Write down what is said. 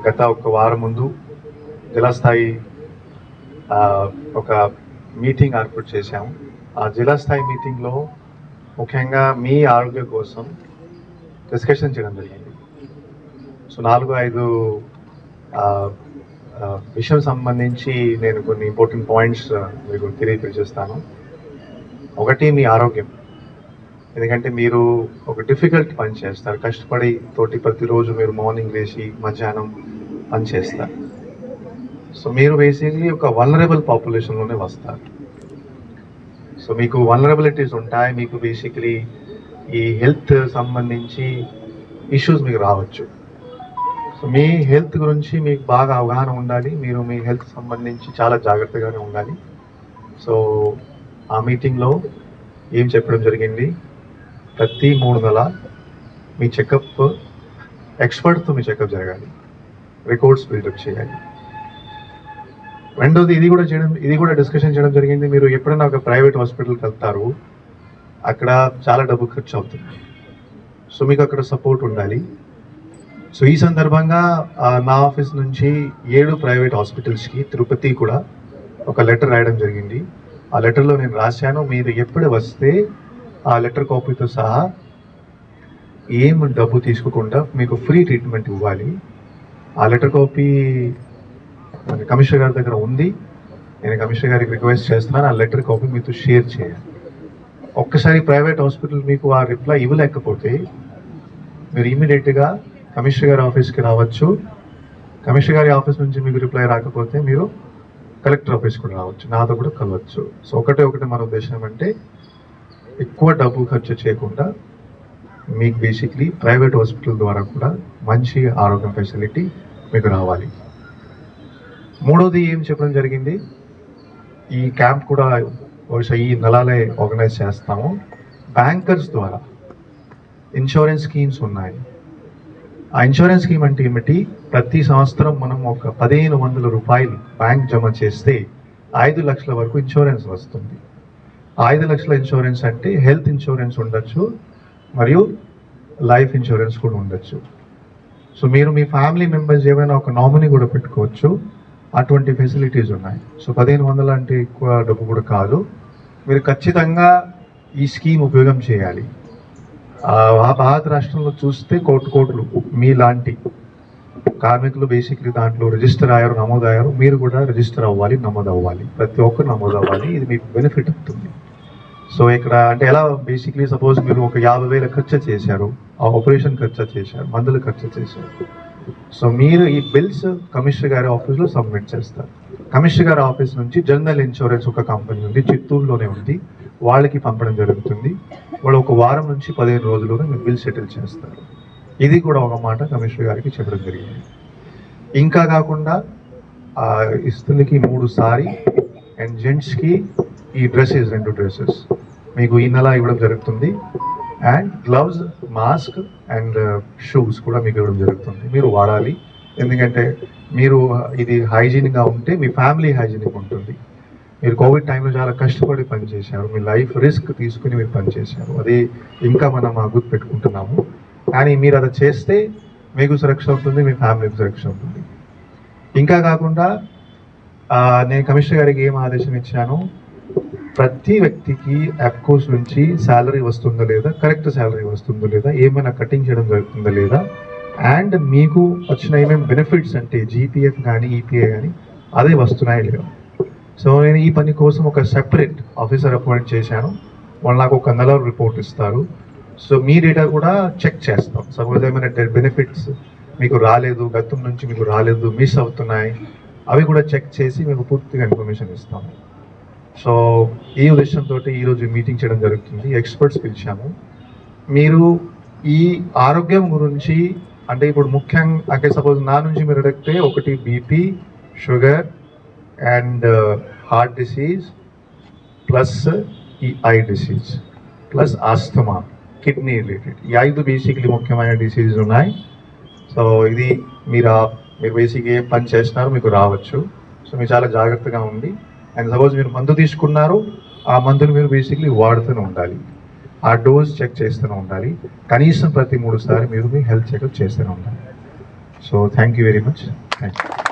గత ఒక వారం ముందు జిల్లా స్థాయి ఒక మీటింగ్ ఏర్పాటు చేశాము. ఆ జిల్లా స్థాయి మీటింగ్లో ముఖ్యంగా మీ ఆరోగ్యం కోసం డిస్కషన్ చేయడం జరిగింది. సో 4-5 విషయం సంబంధించి నేను కొన్ని ఇంపార్టెంట్ పాయింట్స్ మీకు తెలియపరిచేస్తాను. ఒకటి, మీ ఆరోగ్యం. ఎందుకంటే మీరు ఒక డిఫికల్ట్ పని చేస్తారు, కష్టపడి తోటి ప్రతిరోజు మీరు మార్నింగ్ లేచి మధ్యాహ్నం పని చేస్తారు. సో మీరు బేసిక్లీ ఒక వల్నరబుల్ పాపులేషన్లోనే వస్తారు. సో మీకు వల్నరబిలిటీస్ ఉంటాయి. మీకు బేసిక్లీ ఈ హెల్త్ సంబంధించి ఇష్యూస్ మీకు రావచ్చు. సో మీ హెల్త్ గురించి మీకు బాగా అవగాహన ఉండాలి. మీరు మీ హెల్త్ సంబంధించి చాలా జాగ్రత్తగానే ఉండాలి. సో ఆ మీటింగ్లో ఏం చెప్పడం జరిగింది, ప్రతి 3 నెలల మీ చెకప్, ఎక్స్పర్ట్తో మీ చెకప్ జరగాలి, రికార్డ్స్ బిల్డప్ చేయాలి. రెండోది, ఇది కూడా డిస్కషన్ చేయడం జరిగింది. మీరు ఎప్పుడైనా ఒక ప్రైవేట్ హాస్పిటల్కి వెళ్తారు, అక్కడ చాలా డబ్బు ఖర్చు అవుతుంది. సో మీకు అక్కడ సపోర్ట్ ఉండాలి. సో ఈ సందర్భంగా నా ఆఫీస్ నుంచి 7 ప్రైవేట్ హాస్పిటల్స్కి, తిరుపతి కూడా ఒక లెటర్ రాయడం జరిగింది. ఆ లెటర్లో నేను రాశాను, మీరు ఎప్పుడు వస్తే ఆ లెటర్ కాపీతో సహా ఏం డబ్బు తీసుకోకుండా మీకు ఫ్రీ ట్రీట్మెంట్ ఇవ్వాలి. ఆ లెటర్ కాపీ కమిషనర్ గారి దగ్గర ఉంది. నేను కమిషనర్ గారికి రిక్వెస్ట్ చేస్తున్నాను, ఆ లెటర్ కాపీ మీతో షేర్ చేయాలి. ఒక్కసారి ప్రైవేట్ హాస్పిటల్ మీకు ఆ రిప్లై ఇవ్వలేకపోతే మీరు ఇమీడియట్గా కమిషనర్ గారి ఆఫీస్కి రావచ్చు. కమిషనర్ గారి ఆఫీస్ నుంచి మీకు రిప్లై రాకపోతే మీరు కలెక్టర్ ఆఫీస్ కూడా రావచ్చు, నాతో కూడా కలవచ్చు. సో ఒకటే మన ఉద్దేశం ఏమంటే, ఎక్కువ డబ్బు ఖర్చు చేయకుండా మీకు బేసిక్లీ ప్రైవేట్ హాస్పిటల్ ద్వారా కూడా మంచి ఆరోగ్యం ఫెసిలిటీ మీకు రావాలి. మూడోది ఏం చెప్పడం జరిగింది, ఈ క్యాంప్ కూడా బహుశా ఈ నెలలే ఆర్గనైజ్ చేస్తాము. బ్యాంకర్స్ ద్వారా ఇన్సూరెన్స్ స్కీమ్స్ ఉన్నాయి. ఆ ఇన్సూరెన్స్ స్కీమ్ అంటే ఏమిటి, ప్రతి సంవత్సరం మనం ఒక 1500 రూపాయలు బ్యాంక్ జమ చేస్తే 5 లక్షల వరకు ఇన్సూరెన్స్ వస్తుంది. 5 లక్షల ఇన్సూరెన్స్ అంటే హెల్త్ ఇన్సూరెన్స్ ఉండొచ్చు, మరియు లైఫ్ ఇన్సూరెన్స్ కూడా ఉండొచ్చు. సో మీరు మీ ఫ్యామిలీ మెంబర్స్ ఏమైనా ఒక నామినీ కూడా పెట్టుకోవచ్చు. అటువంటి ఫెసిలిటీస్ ఉన్నాయి. సో 1500 అంటే ఎక్కువ డబ్బు కూడా కాదు. మీరు ఖచ్చితంగా ఈ స్కీమ్ ఉపయోగం చేయాలి. భారత రాష్ట్రంలో చూస్తే కోట్లు మీలాంటి కార్మికులు బేసిక్లీ దాంట్లో రిజిస్టర్ అయ్యారు, నమోదయ్యారు. మీరు కూడా రిజిస్టర్ అవ్వాలి, నమోదు అవ్వాలి. ప్రతి ఒక్కరు నమోదు అవ్వాలి. ఇది మీకు బెనిఫిట్ అవుతుంది. సో ఇక్కడ అంటే ఎలా, బేసిక్లీ సపోజ్ మీరు ఒక 50,000 ఖర్చు చేశారు, ఆ ఆపరేషన్ ఖర్చు చేశారు, మందులు ఖర్చు చేశారు. సో మీరు ఈ బిల్స్ కమిషనర్ గారి ఆఫీస్లో సబ్మిట్ చేస్తారు. కమిషనర్ గారి ఆఫీస్ నుంచి జనరల్ ఇన్సూరెన్స్ ఒక కంపెనీ ఉంది, చిత్తూరులోనే ఉంది, వాళ్ళకి పంపడం జరుగుతుంది. వాళ్ళు ఒక వారం నుంచి 15 రోజుల్లోనే మీరు బిల్ సెటిల్ చేస్తారు. ఇది కూడా ఒక మాట కమిషనర్ గారికి చెప్పడం జరిగింది. ఇంకా కాకుండా ఇస్తులకి 3 సారీ అండ్ జెంట్స్కి ఈ డ్రెస్సెస్ 2 డ్రెస్సెస్ మీకు ఈ నెల ఇవ్వడం జరుగుతుంది. And gloves, mask and shoes కూడా మీకు ఇవ్వడం జరుగుతుంది. మీరు వాడాలి, ఎందుకంటే మీరు ఇది హైజీన్గా ఉంటే మీ ఫ్యామిలీ హైజీనిక్ ఉంటుంది. మీరు కోవిడ్ టైంలో చాలా కష్టపడి పనిచేశారు, మీ లైఫ్ రిస్క్ తీసుకుని మీరు పనిచేశారు. అది ఇంకా మనం గుర్తు పెట్టుకుంటున్నాము. కానీ మీరు అది చేస్తే మీకు సురక్ష ఉంటుంది, మీ ఫ్యామిలీకి సురక్ష ఉంటుంది. ఇంకా కాకుండా నేను కమిషనర్ గారికి ఏం ఆదేశం ఇచ్చాను, ప్రతి వ్యక్తికి అప్కోస్ నుంచి శాలరీ వస్తుందా లేదా, కరెక్ట్ శాలరీ వస్తుందో లేదా, ఏమైనా కటింగ్ చేయడం జరుగుతుందా లేదా, అండ్ మీకు వచ్చిన ఏమేమి బెనిఫిట్స్ అంటే జీపీఎఫ్ కానీ ఈపీఐ కానీ అదే వస్తున్నాయి లేదా. సో నేను ఈ పని కోసం ఒక సెపరేట్ ఆఫీసర్ అపాయింట్ చేశాను. వాళ్ళు నాకు ఒక నెల రిపోర్ట్ ఇస్తారు. సో మీ డేటా కూడా చెక్ చేస్తాం. సపోజ్ ఏమైనా బెనిఫిట్స్ మీకు రాలేదు, గతం నుంచి మీకు రాలేదు, మిస్ అవుతున్నాయి, అవి కూడా చెక్ చేసి మీకు పూర్తిగా ఇన్ఫర్మేషన్ ఇస్తాము. సో ఈ ఉద్దేశంతో ఈరోజు మీటింగ్ చేయడం జరుగుతుంది. ఎక్స్పర్ట్స్ పిలిచాము. మీరు ఈ ఆరోగ్యం గురించి అంటే ఇప్పుడు ముఖ్యంగా అంటే సపోజ్ నా నుంచి మీరు అడిగితే, ఒకటి BP, sugar and heart disease, plus ఈ eye disease, plus asthma, kidney related, ఈ 5 బేసిక్లీ ముఖ్యమైన డిసీజ్ ఉన్నాయి. సో ఇది మీరు బేసిక్గా ఏ పని చేస్తున్నారు మీకు రావచ్చు. సో మీరు చాలా జాగ్రత్తగా ఉండి, అండ్ సపోజ్ మీరు మందు తీసుకున్నారు, ఆ మందులు మీరు బేసిక్లీ వాడుతూనే ఉండాలి. ఆ డోస్ చెక్ చేస్తూనే ఉండాలి. కనీసం ప్రతి 3 సార్లు మీరు మీ హెల్త్ చెకప్ చేస్తూనే ఉండాలి. So thank you very much. Thank you.